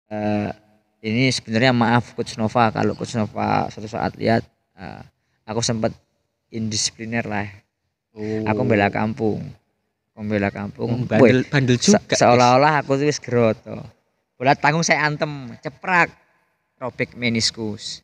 Eh, ini sebenarnya maaf Coach Nova kalau Coach Nova suatu saat lihat aku sempat indisipliner lah. Aku membela kampung. Membela kampung. Bandel bandel juga. Seolah-olah aku tuh wis geroto. Bola tanggung saya antem, ceprak. Robek meniskus.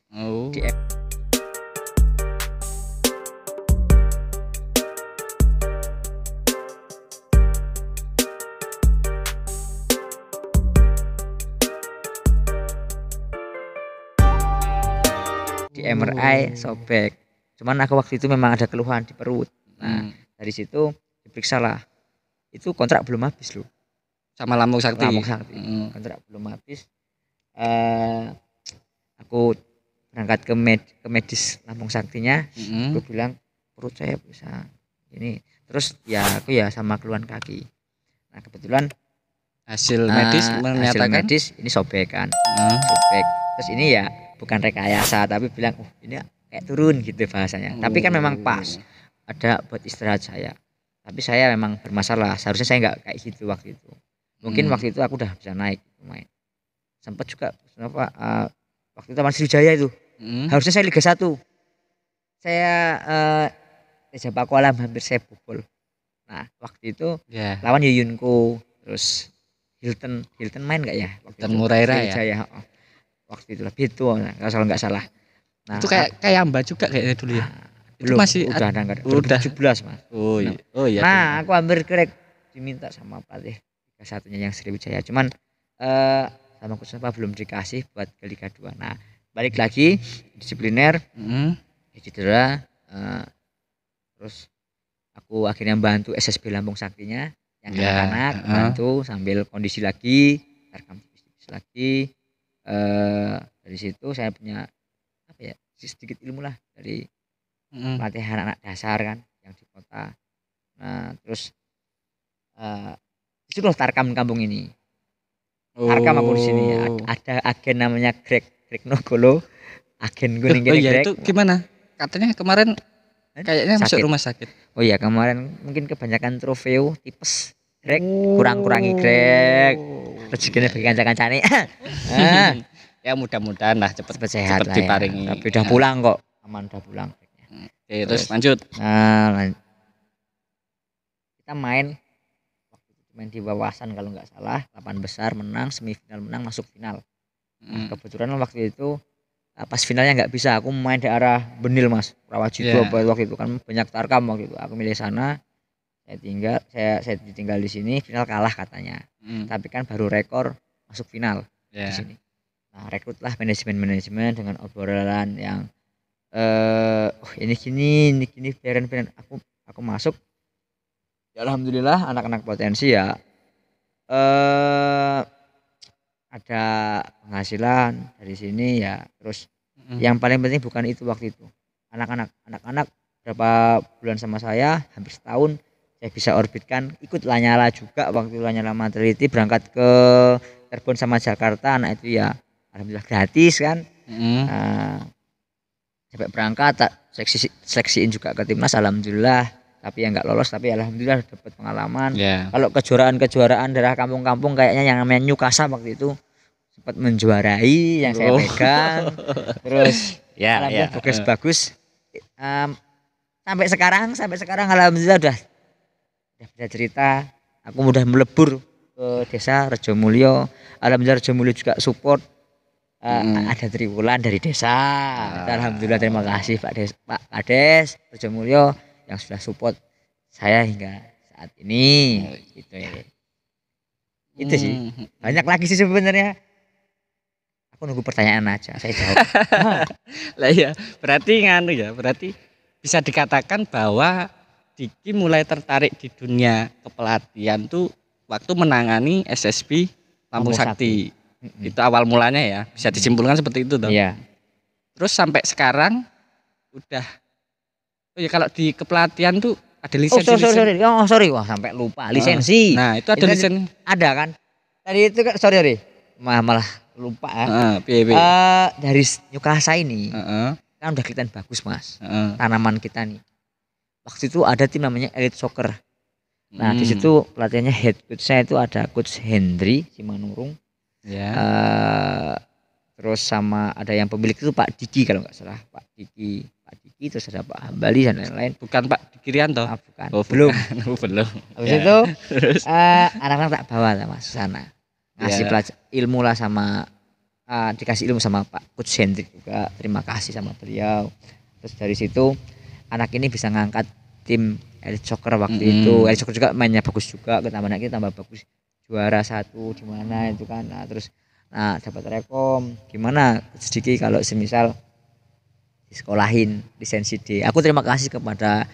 Di MRI sobek. Cuman aku waktu itu memang ada keluhan di perut. Nah, dari situ diperiksa lah. Itu kontrak belum habis loh. Sama Lampung Sakti. Kontrak belum habis. Aku berangkat ke medis Lampung Saktinya. Aku bilang perut saya bisa ini. Terus ya aku ya sama keluhan kaki. Nah, kebetulan hasil medis menyatakan medis ini sobek kan. Sobek. Terus ini ya bukan rekayasa tapi bilang ini kayak turun gitu bahasanya. Tapi kan memang pas ada buat istirahat saya. Tapi saya memang bermasalah. Seharusnya saya nggak kayak gitu waktu itu. Mungkin waktu itu aku udah bisa naik main. Sempat juga kenapa waktu itu Taman Sriwijaya itu. Harusnya saya Liga 1. Saya Teja Pakualam hampir saya bobol. Nah, waktu itu lawan Yuyunko terus Hilton main nggak ya? Hilton Muraira ya. Waktu itu lah itu nggak salah. Nah, itu kayak Mbak juga kayaknya dulu ya. Itu belum, masih udah 17 Mas. Oh iya. Nah, aku hampir kerek diminta sama pelatih Liga 1-nya yang Sriwijaya. Cuman sama Coach Nova belum dikasih buat ke Liga 2. Nah, balik lagi disipliner. Cedera terus aku akhirnya bantu SSB Lampung Saktinya yang anak-anak bantu sambil kondisi lagi, rekam lagi. Dari situ saya punya apa ya sedikit ilmu lah dari pelatihan anak dasar kan yang di kota. Nah terus itu loh Tarkam kampung ini. Tarkam aku di sini ya. Ada agen namanya Greg Nogolo, agen kuning gini Greg. Itu gimana? Katanya kemarin kayaknya masuk rumah sakit. Oh iya kemarin mungkin kebanyakan trofeo tipes. Greg kurang-kurangi Greg. Rezekinya bagi kanca-kancane. Ya mudah-mudahan lah cepat sehat lah diparingi. Ya. Tapi udah pulang kok, aman udah pulang. Oke, terus lanjut. Kita main di Wawasan kalau nggak salah, 8 besar menang, semifinal menang, masuk final. Nah, kebetulan waktu itu pas finalnya nggak bisa, aku main di arah Benil Mas, Rawajito waktu itu kan banyak Tarkam waktu itu. Aku milih sana. Saya ditinggal di sini, final kalah katanya. Tapi kan baru rekor masuk final di sini. Nah, rekrutlah manajemen dengan obrolan yang ini gini biarin aku masuk. Ya, alhamdulillah anak-anak potensi ya ada penghasilan dari sini ya. Terus yang paling penting bukan itu waktu itu. Anak-anak berapa bulan sama saya, hampir setahun. Saya bisa orbitkan ikut Lanyala juga waktu Lanyala Materiti berangkat ke Cirebon sama Jakarta. Nah itu ya alhamdulillah gratis kan. Sampai berangkat seleksiin juga ke timnas alhamdulillah, tapi ya nggak lolos, tapi alhamdulillah dapat pengalaman. Kalau kejuaraan daerah kampung-kampung kayaknya yang namanya Newcastle waktu itu sempat menjuarai yang saya pegang. Terus alhamdulillah bagus. Sampai sekarang alhamdulillah udah bisa cerita. Aku udah melebur ke desa Rejomulyo. Alhamdulillah Rejomulyo juga support. Ada triwulan dari desa. Alhamdulillah terima kasih Pak Kades Rejomulyo yang sudah support saya hingga saat ini. Gitu ya. Itu sih. Banyak lagi sih sebenarnya. Aku nunggu pertanyaan aja, saya jawab. Lah ya, berarti bisa dikatakan bahwa Diki mulai tertarik di dunia kepelatihan tuh waktu menangani SSB Lampung Sakti. Itu awal mulanya ya, bisa disimpulkan seperti itu toh. Iya. Terus sampai sekarang udah kalau di kepelatihan tuh ada lisensi. Sorry. Wah, sampai lupa lisensi. Nah, itu ada lisensi. Ada kan? Tadi itu kan sorry. Malah lupa ya. Dari Newcastle ini. Kan udah kelihatan bagus Mas. Tanaman kita nih. Waktu itu ada tim namanya Elite Soccer. Nah, di situ pelatihannya head coach saya itu ada Coach Hendry Simanurung. terus sama ada yang pemilik itu Pak Diki kalau nggak salah, Pak Diki, terus ada Pak Hambali dan lain-lain. Bukan Pak Diki Rianto? Bukan. Oh, belum. Belum. Habis itu anak-anak tak bawa lah Mas sana. Ngasih ilmu lah sama dikasih ilmu sama Pak Coach Hendrik juga. Terima kasih sama beliau. Terus dari situ anak ini bisa ngangkat tim Elite Soccer waktu itu. Elite Soccer juga mainnya bagus juga, ketambahan kita tambah bagus. Juara 1 di mana itu kan. Nah, terus dapat rekom. Gimana sedikit kalau semisal disekolahin lisensi D. Aku terima kasih kepada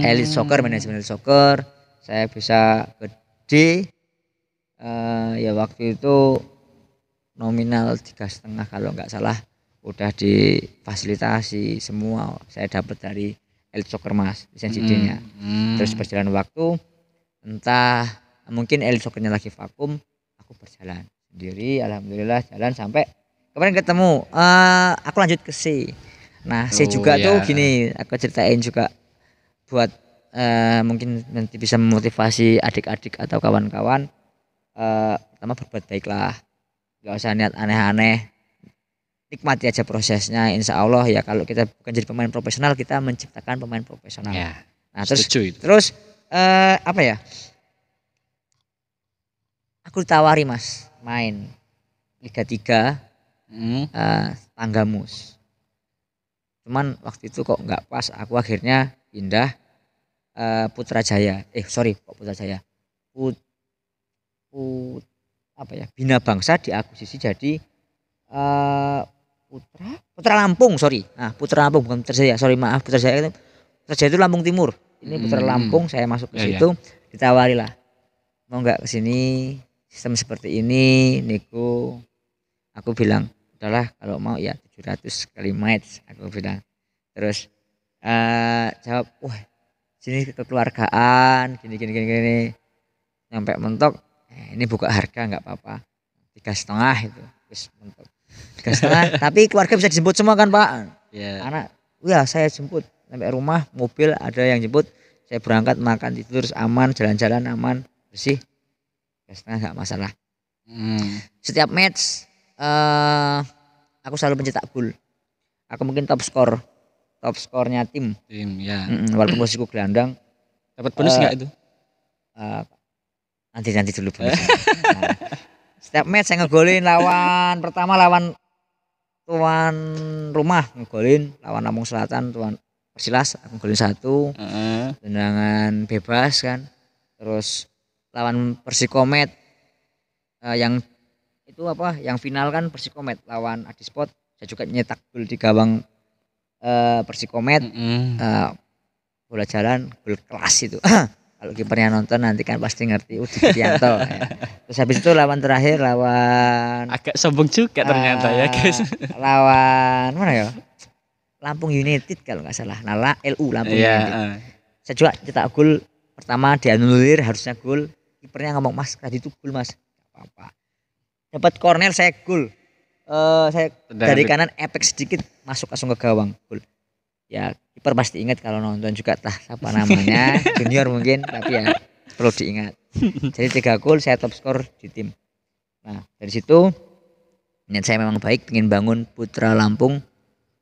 Elite Soccer, manajemen Elite Soccer. Saya bisa ke D. Ya waktu itu nominal 3,5 kalau nggak salah, udah difasilitasi semua. Saya dapat dari Elite Soccer Mas lisensi D-nya. Terus berjalan waktu, entah mungkin Elite Soccer-nya lagi vakum, aku berjalan sendiri. Alhamdulillah jalan sampai kemarin ketemu. Aku lanjut ke C. Nah C juga tuh gini, aku ceritain juga buat mungkin nanti bisa memotivasi adik-adik atau kawan-kawan. Pertama berbuat baiklah, gak usah niat aneh-aneh, nikmati aja prosesnya. Insya Allah ya kalau kita bukan jadi pemain profesional, kita menciptakan pemain profesional. Nah terus apa ya, aku ditawari Mas main Liga 3 Tanggamus, cuman waktu itu kok nggak pas, aku akhirnya pindah Putrajaya. Putrajaya, Bina Bangsa diakuisisi jadi Putra Lampung, Putra Lampung bukan Putrajaya, maaf, Putrajaya itu Lampung Timur, ini Putra Lampung. Saya masuk ke situ, ditawari lah, mau nggak kesini, sistem seperti ini Niku. Aku bilang udahlah kalau mau ya 700 kali match, aku bilang. Terus jawab, wah sini kekeluargaan gini, nyampe mentok. Ini buka harga nggak apa-apa, 3,5 itu terus mentok 3,5. Tapi keluarga bisa dijemput semua kan Pak? Anak saya jemput sampai rumah, mobil ada yang jemput, saya berangkat makan tidur terus aman, jalan-jalan aman, bersih, 3,5 nggak masalah. Setiap match aku selalu pencetak gol. Aku mungkin top skornya tim ya. Walaupun posisiku gelandang. Dapat bonus nggak itu? Nanti dulu bonus. Setiap match saya ngegolin. Pertama lawan tuan rumah ngegolin, lawan Lampung Selatan tuan Persilas aku golin 1, tendangan bebas kan. Terus lawan Persikomet yang itu yang final kan, Persikomet lawan Adisport, saya juga nyetak gol di gawang Persikomet. Bola jalan, gol kelas itu. Kalau kipernya nonton nanti kan pasti ngerti, Udi Krianto. Ya. Terus habis itu lawan terakhir agak sombong juga ternyata ya guys. Lawan mana ya? Lampung United kalau nggak salah. LU Lampung United. Saya juga cetak gol pertama, dianulir, harusnya gol. Kipernya ngomong, Mas tadi itu gol Mas. Gak apa-apa. Dapat corner saya gol. Saya dari kanan epek sedikit masuk langsung ke gawang, gol. Ya kiper pasti ingat kalau nonton juga siapa namanya, junior mungkin, tapi ya perlu diingat. Jadi 3 gol, saya top skor di tim. Nah dari situ niat saya memang baik, ingin bangun Putra Lampung.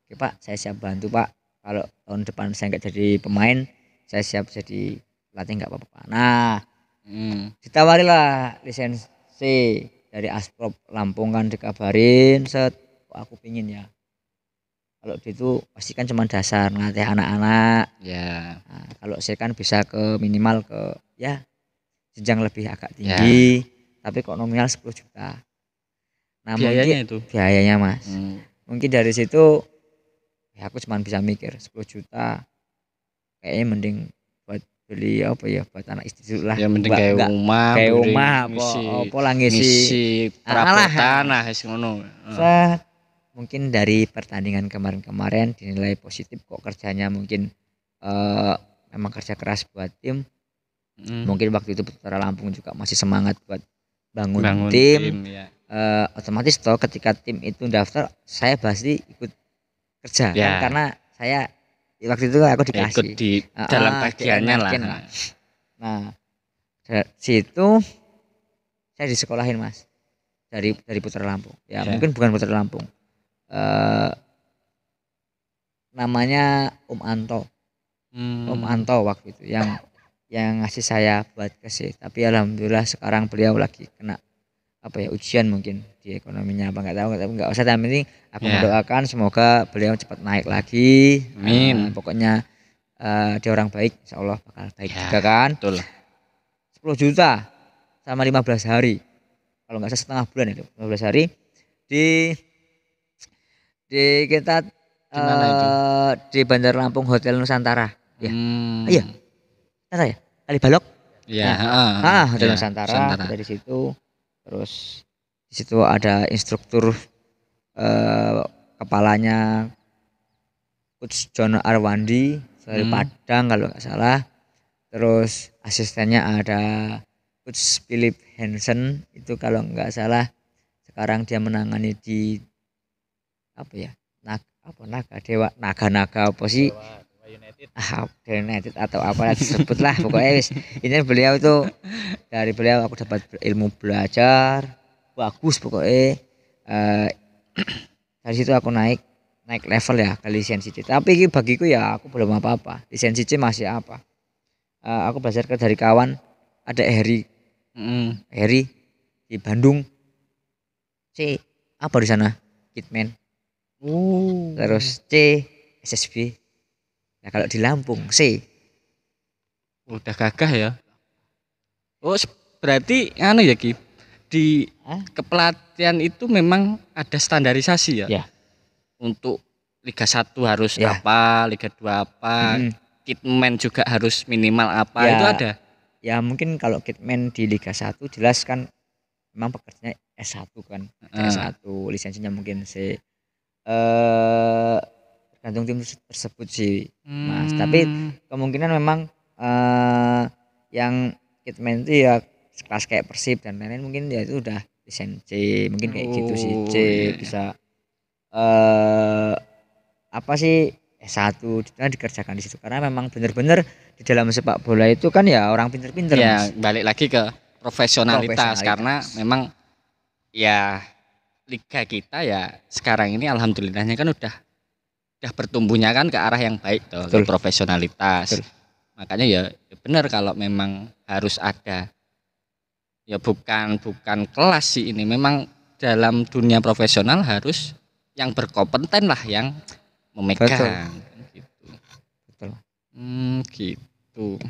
Oke Pak, saya siap bantu Pak. Kalau tahun depan saya nggak jadi pemain, saya siap jadi pelatih, nggak apa-apa. Nah ditawari lah lisensi dari Asprop Lampung kan, dikabarin aku pingin ya. Kalau itu pasti kan cuma dasar ngelatih anak-anak. Nah, kalau saya kan bisa ke minimal ke jenjang lebih agak tinggi, tapi kok nominal 10 juta. Nah biayanya Mas. Mungkin dari situ aku cuma bisa mikir 10 juta kayaknya mending buat beli buat anak istri dulu lah. Ya mending kayak rumah apa ngisi perabotan lah ngono. Mungkin dari pertandingan kemarin dinilai positif kok kerjanya, mungkin memang kerja keras buat tim. Mungkin waktu itu Putra Lampung juga masih semangat buat bangun tim. Otomatis ketika tim itu daftar, saya pasti ikut kerja kan, karena saya waktu itu aku dikasih ikut di dalam bagiannya lah. Nah dari situ saya disekolahin Mas dari Putra Lampung. Mungkin bukan Putra Lampung, eh, namanya Om Anto. Om Anto waktu itu yang ngasih saya buat KC. Tapi alhamdulillah sekarang beliau lagi kena ujian mungkin di ekonominya apa nggak tahu, tapi nggak usah. Yang penting aku mendoakan semoga beliau cepat naik lagi. Amin. Pokoknya dia orang baik, insya Allah bakal baik juga kan. Betul. 10 juta sama 15 hari. Kalau nggak salah setengah bulan itu, 15 hari di kita di Bandar Lampung Hotel Nusantara. Ya. Iya. Nusantara ya? Kali Balok. Iya, Hotel Nusantara. Kita di situ. Terus di situ ada instruktur kepalanya Coach John Arwandi dari Padang kalau nggak salah. Terus asistennya ada Coach Philip Hansen, itu kalau nggak salah sekarang dia menangani di Naga apa sih? United atau apa disebut lah pokoknya ini beliau itu, dari beliau aku dapat ilmu belajar bagus pokoknya. Dari situ aku naik level ya ke lisensi C. Tapi bagiku ya aku belum apa-apa, lisensi C masih apa. Aku belajar dari kawan, ada Heri di Bandung, C apa di sana Kitman, terus C SSB. Nah kalau di Lampung C. Udah gagah ya. Oh berarti ya Ki, di kepelatihan itu memang ada standarisasi ya. Ya. Untuk Liga 1 harus apa, Liga 2 apa, Kitman juga harus minimal apa, itu ada. Ya mungkin kalau Kitman di Liga 1 jelas kan memang pekerjaannya S1 kan. S1 lisensinya mungkin C. Tergantung tim tersebut sih Mas. Tapi kemungkinan memang yang Kitman itu ya kelas kayak Persib dan lain-lain mungkin ya itu udah lisensi mungkin kayak gitu sih. C bisa S1 dikerjakan di situ karena memang benar-benar di dalam sepak bola itu kan ya orang pinter-pinter ya, Mas. Balik lagi ke profesionalitas karena memang ya liga kita ya sekarang ini alhamdulillahnya kan udah bertumbuhnya kan ke arah yang baik tuh, ke profesionalitas. Betul. Makanya ya benar kalau memang harus ada ya bukan kelas sih ini, memang dalam dunia profesional harus yang berkompeten lah yang memegang. Betul. Gitu.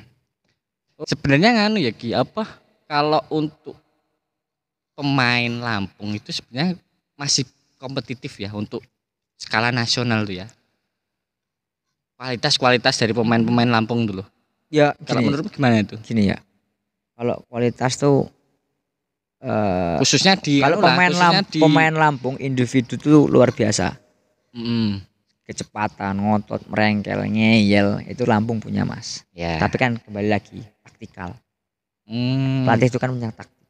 Sebenarnya ya Ki, kalau untuk pemain Lampung itu sebenarnya masih kompetitif ya untuk skala nasional tuh ya. Kualitas dari pemain Lampung dulu. Ya, kalau menurut gimana itu? Gini ya. Kalau kualitas tuh khususnya di kalau pemain Lampung individu tuh luar biasa. Kecepatan, ngotot, merengkel, ngeyel itu Lampung punya Mas. Ya. Tapi kan kembali lagi taktikal. Pelatih itu kan punya taktik.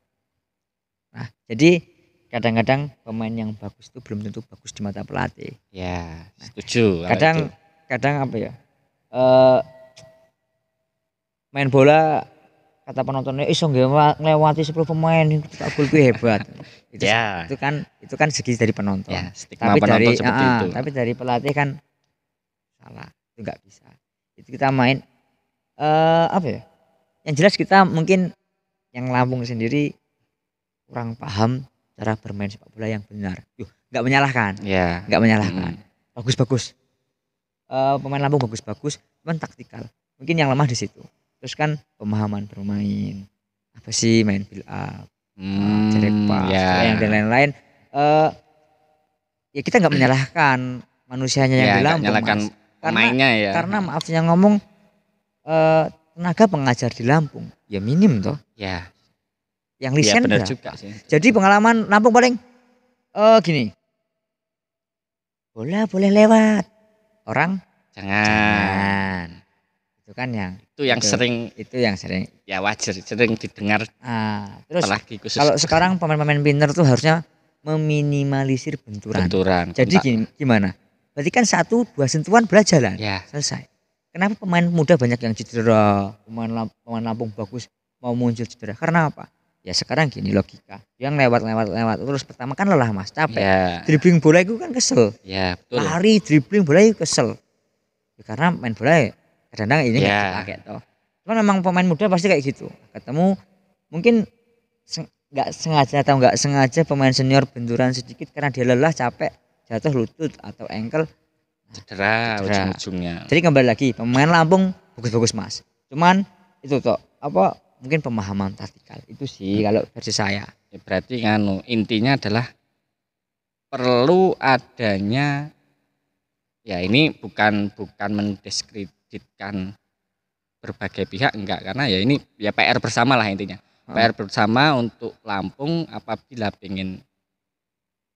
Nah, jadi kadang-kadang pemain yang bagus itu belum tentu bagus di mata pelatih. Ya, setuju. Kadang main bola kata penontonnya iso ngelewati 10 pemain tak gol hebat. Itu kan segi dari penonton. Ya, tapi dari pelatih kan salah. Itu enggak bisa. Itu kita main Yang jelas kita mungkin yang Lampung sendiri kurang paham cara bermain sepak bola yang benar. Enggak menyalahkan. Ya. Enggak menyalahkan. Bagus-bagus. Pemain Lampung bagus-bagus, cuman taktikal. Mungkin yang lemah di situ. Terus kan pemahaman bermain. Apa sih main build up, direct pass, yang dan lain-lain. Ya kita nggak menyalahkan manusianya yang di Lampung, menyalahkan pemainnya ya. Karena maafnya ngomong tenaga pengajar di Lampung ya minim toh. Ya. Yang lisen benar juga sih. Jadi pengalaman Lampung paling gini. Bola boleh lewat. Orang jangan. Itu kan yang sering ya wajar sering didengar. Terus kalau sekarang pemain-pemain pinter tuh harusnya meminimalisir benturan. Jadi gimana? Berarti kan 1-2 sentuhan bola jalan. Ya. Selesai. Kenapa pemain muda banyak yang cedera? Pemain Lampung bagus mau muncul cedera. Karena apa? Ya sekarang gini logika, yang lewat terus pertama kan lelah Mas, capek. Ya. Dribbling bola itu kan kesel. Ya, betul. Lari dribbling bola itu kesel. Ya, karena main bola ya kadang-kadang ini nggak dipakai toh. Cuman memang pemain muda pasti kayak gitu. Ketemu mungkin nggak sengaja atau nggak sengaja pemain senior benturan sedikit karena dia lelah, capek, jatuh lutut atau ankle, cedera. Ujung-ujungnya. Jadi kembali lagi pemain Lampung bagus-bagus Mas. Cuman itu toh apa mungkin pemahaman taktikal itu sih kalau versi saya. Ya, berarti intinya adalah perlu adanya, ya ini bukan mendiskreditkan berbagai pihak, enggak, karena ya ini ya PR bersama lah intinya. PR bersama untuk Lampung apabila ingin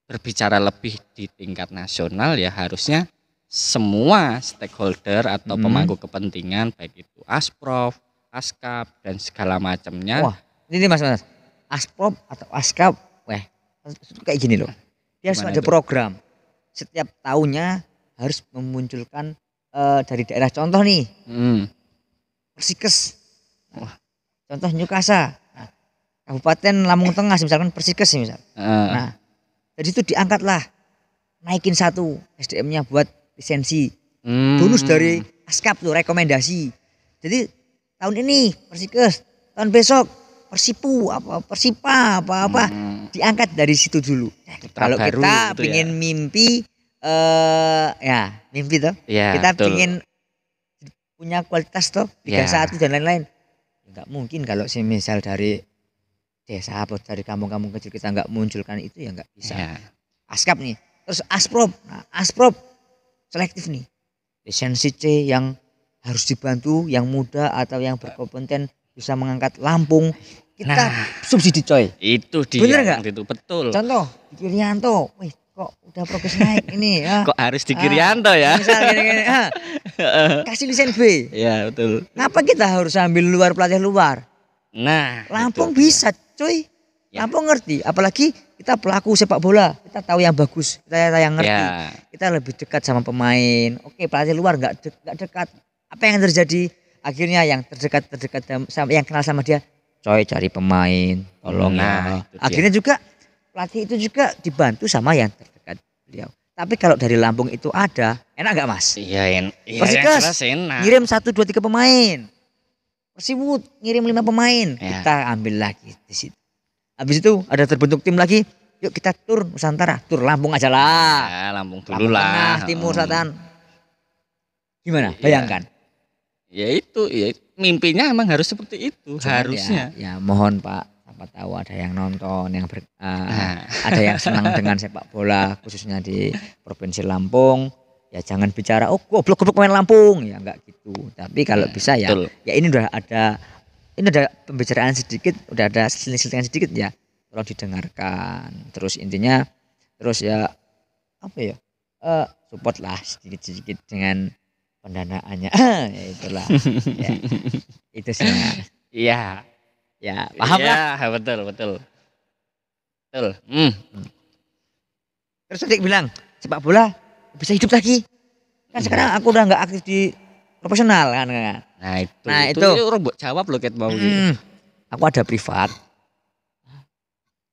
berbicara lebih di tingkat nasional ya harusnya semua stakeholder atau pemangku kepentingan baik itu Asprof, Askap dan segala macamnya. Wah, ini Mas. Asprop atau Askap, kayak gini loh. Dia harus ada program. Setiap tahunnya harus memunculkan dari daerah contoh nih. Persikes. Contoh Nyukasa. Nah, Kabupaten Lampung Tengah misalkan Persikes misal. Nah, dari itu diangkatlah naikin satu SDM-nya buat lisensi. Bonus dari Askap tuh rekomendasi. Jadi tahun ini Persikes, tahun besok Persipu Persipa diangkat dari situ dulu. Kalau kita gitu pengen mimpi mimpi toh. Ya, kita betul. Pengen punya kualitas toh Liga 1 dan lain-lain. Enggak mungkin kalau misal dari desa atau dari kampung-kampung kecil kita enggak munculkan itu ya enggak bisa. Askap nih. Terus Asprop. Nah, Asprop selektif nih. Lisensi C yang harus dibantu yang muda atau yang berkompeten bisa mengangkat Lampung, kita subsidi coy. Itu dia. Bener nggak? Itu betul. Contoh di Kirianto, wih kok udah progres naik ini ya. Kok harus di Kirianto ya? Misal gini, kasih lisen B. Iya betul. Ngapa kita harus ambil pelatih luar? Nah, Lampung bisa coy. Lampung ngerti, apalagi kita pelaku sepak bola, kita tahu yang bagus, kita yang ngerti. Kita lebih dekat sama pemain. Oke, pelatih luar nggak dekat. Apa yang terjadi? Akhirnya yang terdekat sama yang kenal sama dia, coy cari pemain, tolong ya. Akhirnya juga pelatih itu juga dibantu sama yang terdekat beliau. Tapi kalau dari Lampung itu ada, enak nggak Mas? Iya, Persikes ngirim 1, 2, 3 pemain. Persiwut ngirim 5 pemain. Kita ambil lagi di situ. Habis itu ada terbentuk tim lagi. Yuk kita tur Nusantara, tur Lampung aja lah. Ya, Lampung dulu lah. Tengah, Timur, Selatan. Gimana? Bayangkan. Ya itu, mimpinya emang harus seperti itu. Cuman harusnya. Ya mohon Pak, apa tahu ada yang nonton, yang ada yang senang dengan sepak bola khususnya di Provinsi Lampung. Ya jangan bicara goblok pemain Lampung, ya enggak gitu. Tapi kalau bisa ya, ini udah ada pembicaraan sedikit, udah ada selingan sedikit ya. Tolong didengarkan. Terus intinya ya support lah sedikit dengan pendanaannya. Ya itulah. Ya. Itu sih. Iya. Ya, paham lah. Ya, betul. Terus adik bilang, sepak bola bisa hidup lagi. Kan sekarang aku udah enggak aktif di profesional kan. Nah, itu orang buat jawab loh Ket mau gitu. Aku ada privat.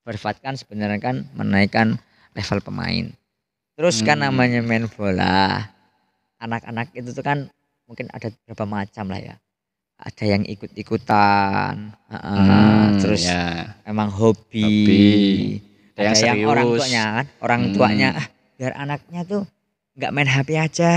Privat kan sebenarnya kan menaikkan level pemain. Terus kan namanya main bola. Anak-anak itu tuh kan mungkin ada beberapa macam lah ya. Ada yang ikut-ikutan, terus emang hobi. Ada yang orang tuanya biar anaknya tuh nggak main HP aja,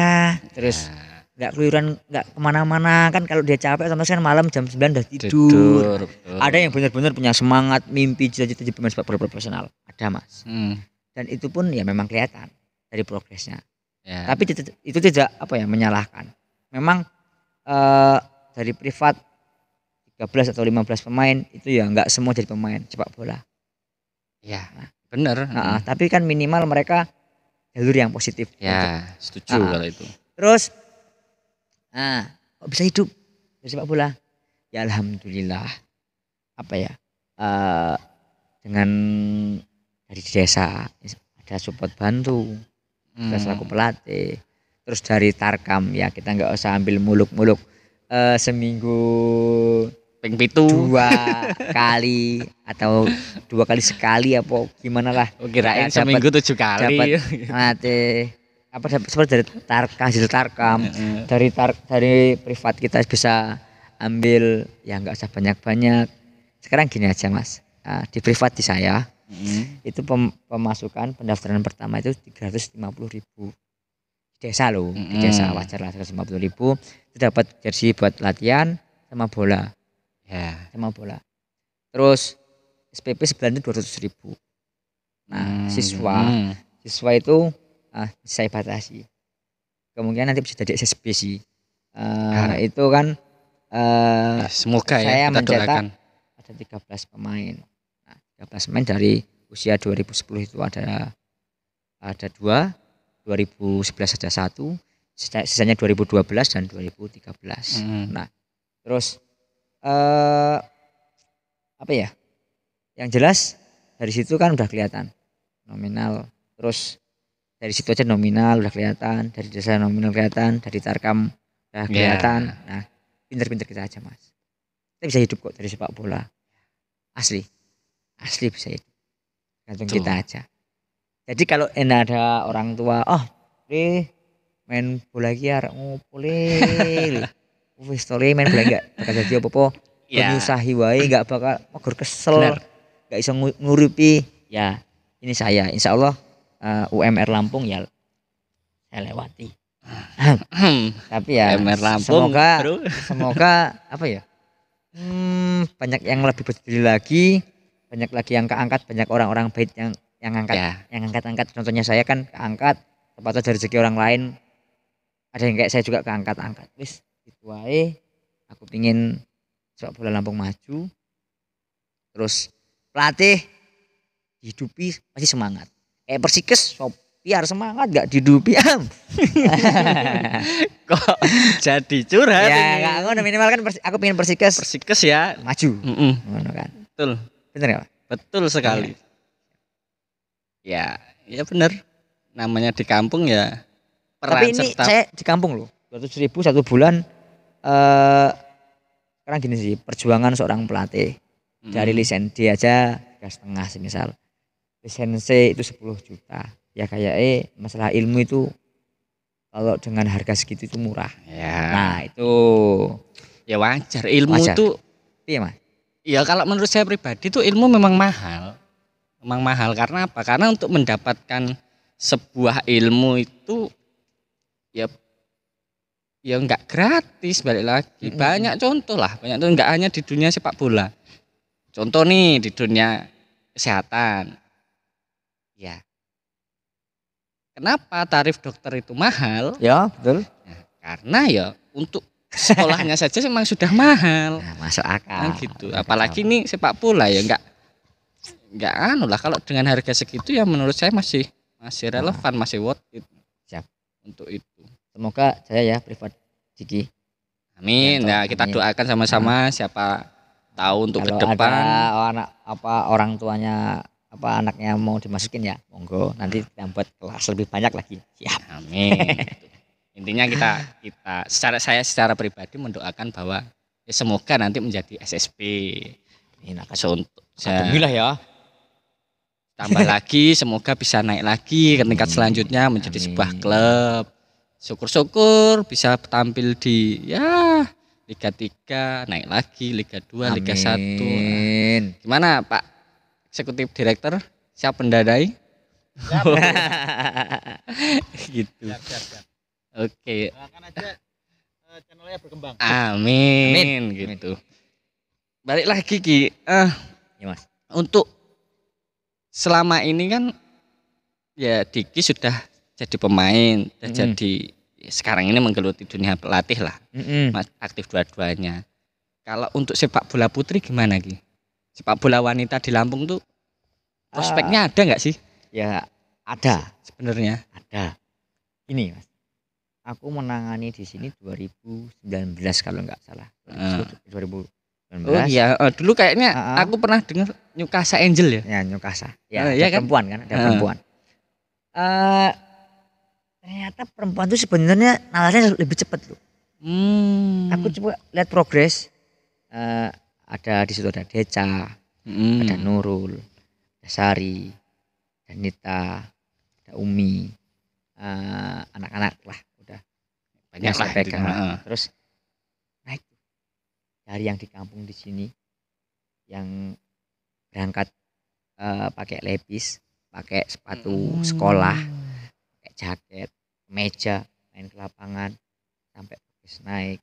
terus nggak keluyuran, nggak kemana-mana kan. Kalau dia capek otomatis kan malam jam 9 udah tidur. Ada yang benar-benar punya semangat, mimpi, cita-cita jadi pemain sepak bola profesional. Ada Mas. Dan itu pun ya memang kelihatan dari progresnya. Tapi itu tidak menyalahkan. Memang dari privat 13 atau 15 pemain itu ya nggak semua jadi pemain sepak bola. Ya, benar. Tapi kan minimal mereka jalur yang positif. Ya, setuju kalau itu. Terus kok bisa hidup dari sepak bola? Ya alhamdulillah. Dengan dari desa ada support bantu. Kita selaku pelatih. Terus dari Tarkam ya kita nggak usah ambil muluk-muluk seminggu ping pitu 2 kali atau 2 kali sekali apa gimana lah. Kirain seminggu 7 kali. Dapat dapat seperti dari hasil tarkam dari privat kita bisa ambil ya nggak usah banyak-banyak. Sekarang gini aja Mas, di privat di saya itu pemasukan pendaftaran pertama itu 350.000 desa loh, di desa wajar lah 350.000 itu dapat jersey buat latihan sama bola. Ya, sama bola. Terus SPP sebulan itu 200.000. Nah, siswa itu saya batasi. Kemungkinan nanti bisa jadi SSB sih. Itu kan semoga saya ya kita mencetak doakan. Ada 13 pemain. Nah, 13 pemain dari usia 2010 itu ada 2, 2011 ada 1, sisanya 2012 dan 2013. Nah, terus apa ya? Yang jelas dari situ kan udah kelihatan nominal. Terus dari situ aja nominal udah kelihatan, dari desa nominal kelihatan, dari tarkam udah kelihatan. Nah, pinter-pinter kita aja Mas. Kita bisa hidup kok dari sepak bola. Asli bisa hidup. Gantung kita aja. Jadi kalau ada orang tua, main bola iki arek ngopo le. Wis main bola enggak bakal jadi apa-apa. Nyusahi wae enggak bakal megor kesel. Enggak iso nguripi. Ya, ini saya insya Allah UMR Lampung ya saya lewati. Tapi ya UMR Lampung, semoga apa ya? Banyak yang lebih berdiri lagi, banyak lagi yang keangkat, banyak orang-orang baik yang angkat, contohnya saya kan keangkat, tempatnya dari rezeki orang lain, ada yang kayak saya juga keangkat, wis itu wae. Aku pingin sepak bola Lampung maju, terus pelatih dihidupi masih semangat, kayak Persikes biar semangat gak dihidupi kok jadi curhat ya nggak minimal kan aku pengen Persikes ya maju kan betul bener ya Pak? Betul sekali ya bener, namanya di kampung ya peran. Tapi ini saya di kampung loh 200.000 1 bulan. Sekarang gini sih, perjuangan seorang pelatih dari lisensi D aja 3,5 semisal, lisensi itu 10 juta ya, kayak masalah ilmu itu kalau dengan harga segitu itu murah ya. Nah itu ya wajar, ilmu itu iya Mas. Ya kalau menurut saya pribadi itu ilmu memang mahal karena apa? Karena untuk mendapatkan sebuah ilmu itu ya nggak gratis, balik lagi. Banyak contoh nggak hanya di dunia sepak bola. Contoh nih di dunia kesehatan. Ya. Kenapa tarif dokter itu mahal? Ya, betul. Nah, karena ya untuk sekolahnya saja memang sudah mahal. Nah, masuk akal. Gitu. Apalagi nih sepak bola ya enggak lah, kalau dengan harga segitu ya menurut saya masih relevan, masih worth it. Siap. Untuk itu. Semoga saya ya privat Diki. Amin. Ya, kita doakan sama-sama, siapa tahu untuk ke depan. Kalau ada orang tuanya anaknya mau dimasukin ya monggo, nanti kita buat kelas lebih banyak lagi. Siap. Amin. Intinya kita secara pribadi mendoakan bahwa ya semoga nanti menjadi SSB. Alhamdulillah ya. Tambah lagi, semoga bisa naik lagi ke tingkat selanjutnya menjadi sebuah klub. Syukur-syukur bisa tampil di Liga 3, naik lagi Liga 2, Liga 1. Gimana Pak Eksekutif Direktur, siap mendanai? Gitu. Siap. Oke. Doakan aja channelnya berkembang. Amin. Gitu. Balik lagi Ki. Ya Mas. Untuk selama ini kan ya Diki sudah jadi pemain, jadi sekarang ini menggeluti dunia pelatih lah. Aktif dua-duanya. Kalau untuk sepak bola putri gimana Ki? Sepak bola wanita di Lampung tuh prospeknya ada nggak sih? Ya ada sebenarnya. Ada. Ini Mas, aku menangani di sini 2019 kalau nggak salah. 2019. Oh iya, dulu kayaknya aku pernah dengar Nyukasa Angel ya. Ya Nyukasa. Ya, ada perempuan kan, ada perempuan. Ternyata perempuan itu sebenarnya nalarnya lebih cepat loh. Aku coba lihat progres. Ada di situ ada Deca, ada Nurul, ada Sari, ada Nita, ada Umi, anak-anak lah udah banyak saya lah pegang intinya. lah. Terus naik dari yang di kampung di sini yang berangkat pakai lepis, pakai sepatu sekolah, pakai jaket, meja, main ke lapangan sampai terus naik.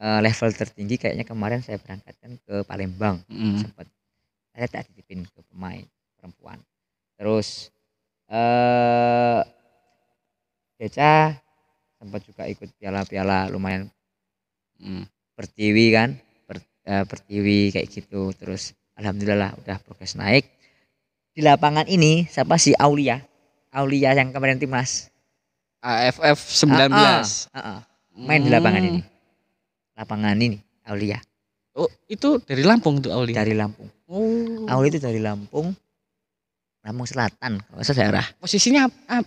Level tertinggi kayaknya kemarin saya berangkatkan ke Palembang, sempat saya tak titipin ke pemain perempuan. Terus Deca sempat juga ikut piala-piala lumayan, Pertiwi kan, Pertiwi kayak gitu. Terus alhamdulillah udah progres naik. Di lapangan ini siapa sih Aulia yang kemarin timnas AFF 19. Main di lapangan ini. Lapangan ini Aulia. Oh, itu dari Lampung tuh Aulia. Dari Lampung. Oh. Aulia itu dari Lampung Selatan kalau daerah. Posisinya apa?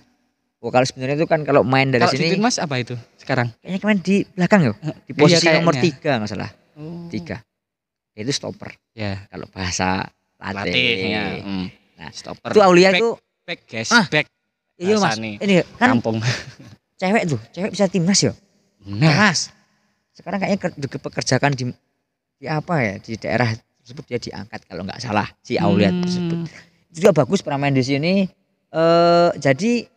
Oh, kalau sebenarnya itu kan kalau main dari kalau sini. Kalau di timnas apa itu sekarang? Kayaknya kemarin di belakang ya. Di posisi iya, nomor 3 nggak salah. 3. Itu stopper. Ya. Kalau bahasa latihnya. Nah, stopper. Itu Aulia itu back guys, back. Iya Mas. Ini kan kampung. Cewek bisa timnas ya. Mas. Sekarang kayaknya dipekerjakan di apa ya, di daerah tersebut dia diangkat kalau nggak salah si Aulia tersebut. Itu juga bagus pernah main di sini. Jadi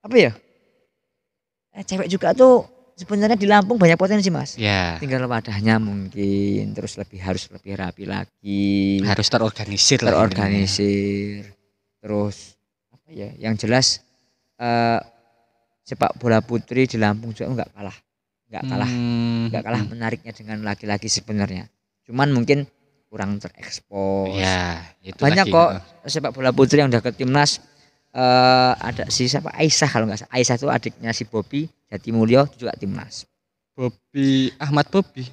apa ya? Cewek juga tuh sebenarnya di Lampung banyak potensi Mas. Ya. Tinggal wadahnya mungkin terus harus lebih rapi lagi. Harus terorganisir. Terus apa ya? Yang jelas sepak bola putri di Lampung juga nggak kalah menariknya dengan laki-laki sebenarnya. Cuman mungkin kurang terekspos. Ya, itu banyak kok sepak bola putri yang udah ke timnas. Ada si siapa Aisyah kalau nggak salah. Aisyah itu adiknya si Bobby Jatimulyo juga timnas. Ahmad Bobby.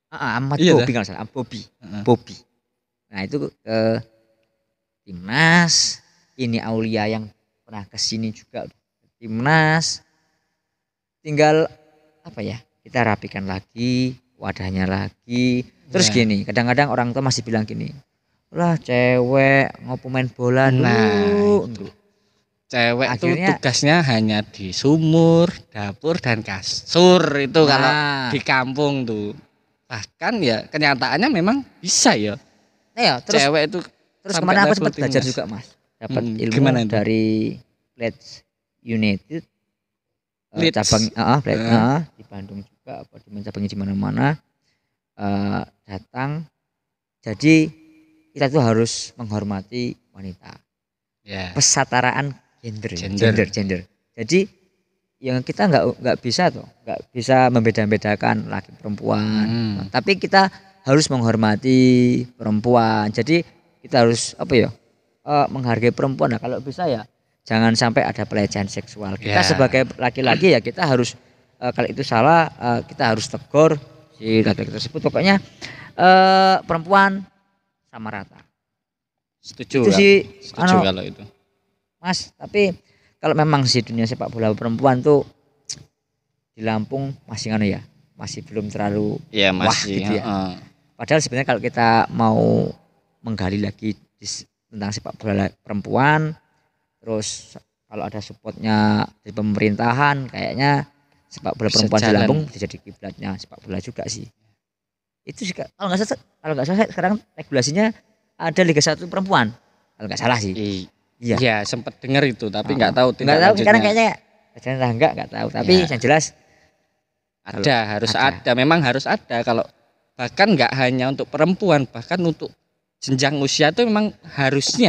Ahmad iya, Bobby kalau salah. Bobby. Nah itu ke timnas. Ini Aulia yang pernah kesini juga timnas. Tinggal apa ya? Kita rapikan lagi wadahnya lagi. Terus gini, kadang-kadang orang tua masih bilang gini. Lah cewek ngopo main bola dulu. Cewek akhirnya, itu tugasnya hanya di sumur, dapur dan kasur itu kalau di kampung tuh. Bahkan ya kenyataannya memang bisa ya. Terus cewek itu terus kemarin aku sempat belajar juga Mas. Dapat ilmu dari Leeds United cabang di Bandung juga apa di cabangnya di mana-mana datang. Jadi kita tuh harus menghormati wanita. Kesetaraan gender. Jadi yang kita nggak bisa membeda-bedakan laki perempuan. Tapi kita harus menghormati perempuan. Jadi kita harus menghargai perempuan. Nah, kalau bisa ya jangan sampai ada pelecehan seksual. Kita sebagai laki-laki ya kita harus kalau itu salah kita harus tegur si laki-laki tersebut. Pokoknya perempuan sama rata. Setuju kalau itu. Mas, tapi kalau memang si dunia sepak bola perempuan tuh di Lampung masih masih belum terlalu wah gitu ya. Padahal sebenarnya kalau kita mau menggali lagi tentang sepak bola perempuan, terus kalau ada supportnya dari pemerintahan, kayaknya sepak bola perempuan di Lampung bisa jadi kiblatnya sepak bola juga sih. Itu sih kalau nggak salah sekarang regulasinya ada Liga 1 perempuan kalau nggak salah sih. Iya sempat dengar itu tapi nggak tahu. Nggak tahu sekarang kayaknya nggak tahu tapi yang jelas harus ada. Memang harus ada kalau bahkan nggak hanya untuk perempuan, bahkan untuk jenjang usia itu memang harus.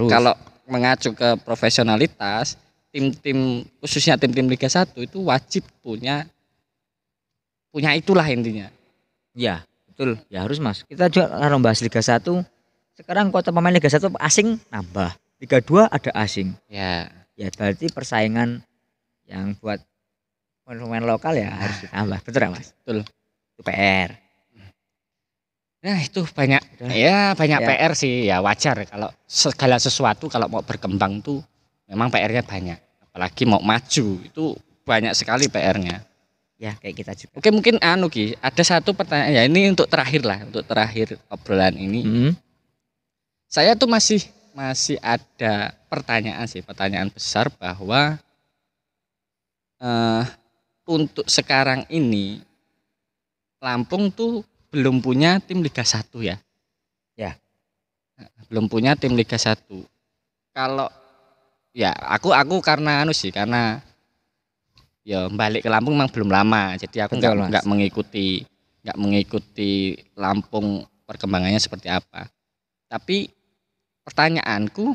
Kalau mengacu ke profesionalitas tim-tim khususnya tim-tim Liga 1 itu wajib punya itulah intinya. Ya betul ya harus Mas. Kita juga kalau bahas Liga 1 sekarang kuota pemain Liga 1 asing nambah, Liga 2 ada asing. Ya berarti persaingan yang buat pemain lokal ya harus ditambah. Betul ya Mas? Betul. Itu PR. Nah itu banyak PR sih ya wajar kalau segala sesuatu kalau mau berkembang tuh memang PR-nya banyak. Apalagi mau maju itu banyak sekali PR-nya. Ya kayak kita juga. Oke, mungkin Ki, ada satu pertanyaan ya, ini untuk terakhir obrolan ini. Saya tuh masih ada pertanyaan besar bahwa untuk sekarang ini Lampung tuh belum punya tim Liga 1 ya. Ya. Belum punya tim Liga 1. Kalau ya aku karena karena ya balik ke Lampung memang belum lama, jadi aku nggak mengikuti Lampung perkembangannya seperti apa. Tapi pertanyaanku,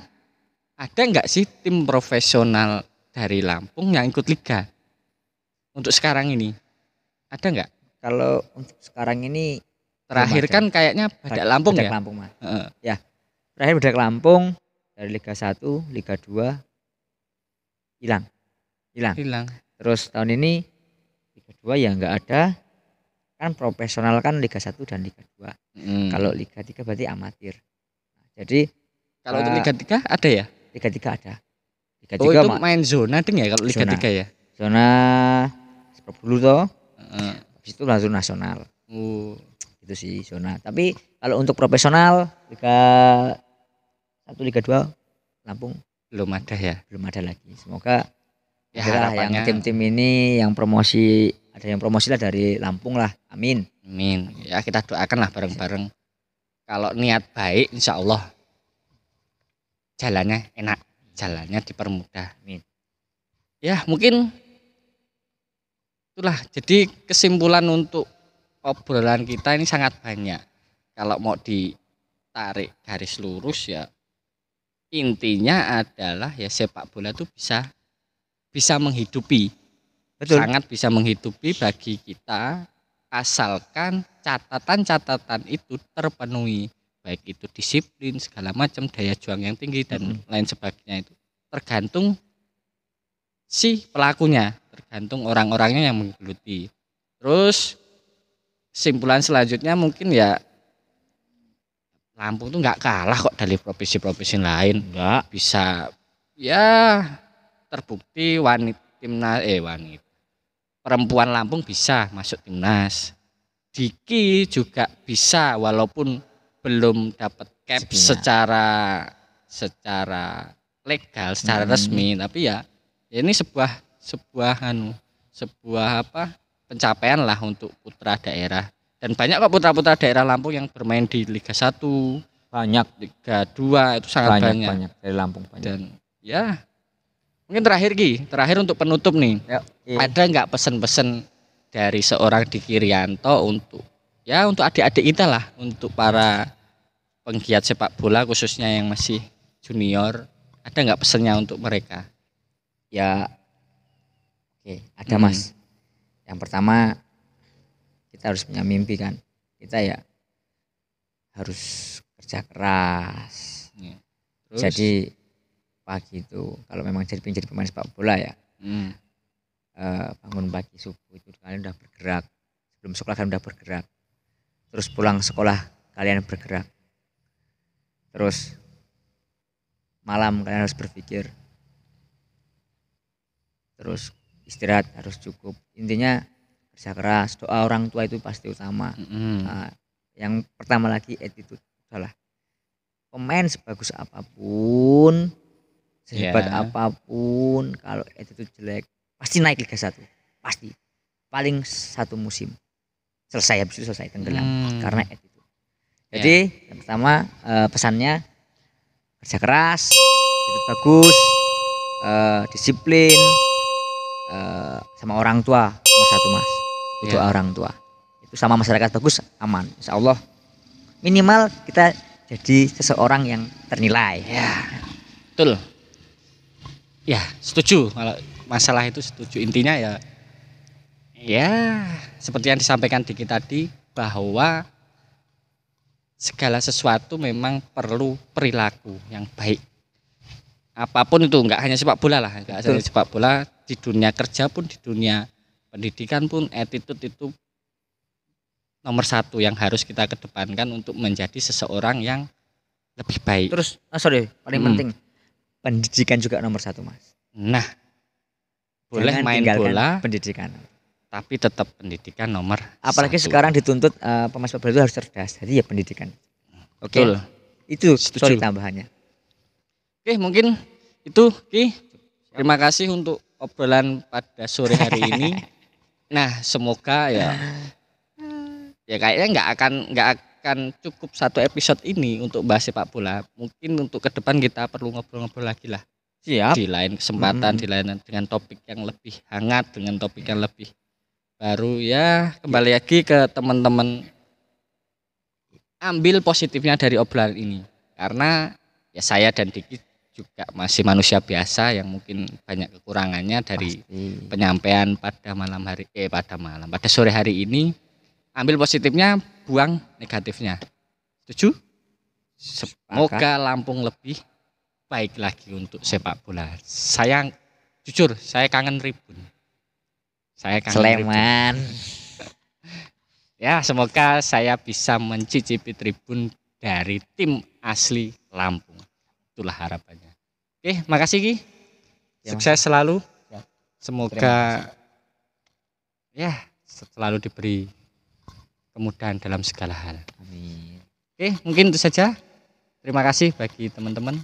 ada nggak sih tim profesional dari Lampung yang ikut liga untuk sekarang ini? Ada nggak? Kalau untuk sekarang ini terakhir kan kayaknya Badak Lampung ya. Lampung, Mas. Ya, terakhir Badak Lampung dari Liga 1, Liga 2 hilang. Terus tahun ini Liga 2 ya nggak ada, kan profesional kan Liga 1 dan Liga 2. Kalau Liga 3 berarti amatir. Jadi kalau untuk Liga 3 ada ya? Liga 3 ada. Liga 3 itu main zona ding ya kalau Liga 3 ya? Zona seperti dulu toh. Habis itu langsung nasional. Itu sih zona. Tapi kalau untuk profesional Liga 1, Liga 2 Lampung belum ada ya? Belum ada lagi. Semoga ya yang tim-tim ini yang promosi, ada yang promosi lah dari Lampung lah. Amin. Ya kita doakan lah bareng-bareng. Kalau niat baik insya Allah jalannya enak, jalannya dipermudah. Amin. Ya mungkin itulah, jadi kesimpulan untuk obrolan kita ini sangat banyak. Kalau mau ditarik garis lurus ya intinya adalah ya sepak bola itu bisa menghidupi. Betul. Sangat bisa menghidupi bagi kita asalkan catatan-catatan itu terpenuhi, baik itu disiplin segala macam, daya juang yang tinggi dan lain sebagainya. Itu tergantung si pelakunya, tergantung orang-orangnya yang menggeluti. Terus kesimpulan selanjutnya mungkin ya Lampung tuh nggak kalah kok dari provinsi-provinsi lain, nggak bisa ya terbukti perempuan Lampung bisa masuk timnas, Diki juga bisa walaupun belum dapat cap secara legal, secara resmi, tapi ya ini sebuah pencapaian lah untuk putra daerah. Dan banyak kok putra-putra daerah Lampung yang bermain di Liga 1, banyak, Liga 2 itu sangat banyak dari Lampung banyak. Dan ya mungkin terakhir untuk penutup nih, ada nggak pesan-pesan dari seorang Diki Rianto untuk adik-adik kita lah, untuk para penggiat sepak bola khususnya yang masih junior, ada nggak pesannya untuk mereka? Ya, ada Mas. Yang pertama, kita harus punya mimpi kan. Kita ya harus kerja keras. Terus? Jadi pagi itu kalau memang jadi pemain sepak bola ya, bangun pagi subuh itu kalian udah bergerak. Sebelum sekolah kalian udah bergerak. Terus pulang sekolah kalian bergerak. Terus malam kalian harus berpikir. Terus istirahat harus cukup. Intinya kerja keras, doa orang tua itu pasti utama. Nah, yang pertama lagi attitude. Salah. Pemain sebagus apapun, sehebat apapun, kalau attitude jelek pasti naik Liga 1. Pasti. Paling 1 musim. Selesai, habis itu selesai tenggelam karena attitude. Jadi yang pertama pesannya kerja keras, attitude bagus, disiplin, sama orang tua nomor 1 Mas. Itu orang tua. Itu sama masyarakat bagus, aman. Insya Allah minimal kita jadi seseorang yang ternilai. Ya, betul. Ya, setuju. Kalau masalah itu setuju. Intinya ya seperti yang disampaikan Diki tadi, bahwa segala sesuatu memang perlu perilaku yang baik. Apapun itu, nggak hanya sepak bola lah, nggak hanya sepak bola, di dunia kerja pun, di dunia pendidikan pun, attitude itu nomor 1 yang harus kita kedepankan untuk menjadi seseorang yang lebih baik. Terus paling penting pendidikan juga nomor 1 Mas. Nah, boleh main bola, pendidikan. tapi tetap pendidikan nomor apalagi satu. sekarang dituntut pemain sepak bola itu harus cerdas, jadi ya pendidikan. Oke. Betul. Itu Setuju. sorry tambahannya. Oke, mungkin itu Ki. Terima kasih untuk obrolan pada sore hari ini. Nah, semoga ya kayaknya nggak akan cukup satu episode ini untuk bahas sepak bola. Mungkin untuk ke depan kita perlu ngobrol-ngobrol lagi lah. Siap. Di lain kesempatan, di lain dengan topik yang lebih hangat, dengan topik yang lebih baru ya. Kembali lagi ke teman-teman, ambil positifnya dari obrolan ini. Karena ya saya dan Diki juga masih manusia biasa yang mungkin banyak kekurangannya dari penyampaian pada pada sore hari ini. Ambil positifnya, buang negatifnya. Setuju? Semoga Lampung lebih baik lagi untuk sepak bola. Jujur, saya kangen Tribun. Saya kangen Sleman. Ya, semoga saya bisa mencicipi Tribun dari tim asli Lampung. Itulah harapannya. Oke, makasih Ki. Sukses selalu. Semoga ya selalu diberi kemudahan dalam segala hal. Amin. Oke, mungkin itu saja. Terima kasih bagi teman-teman.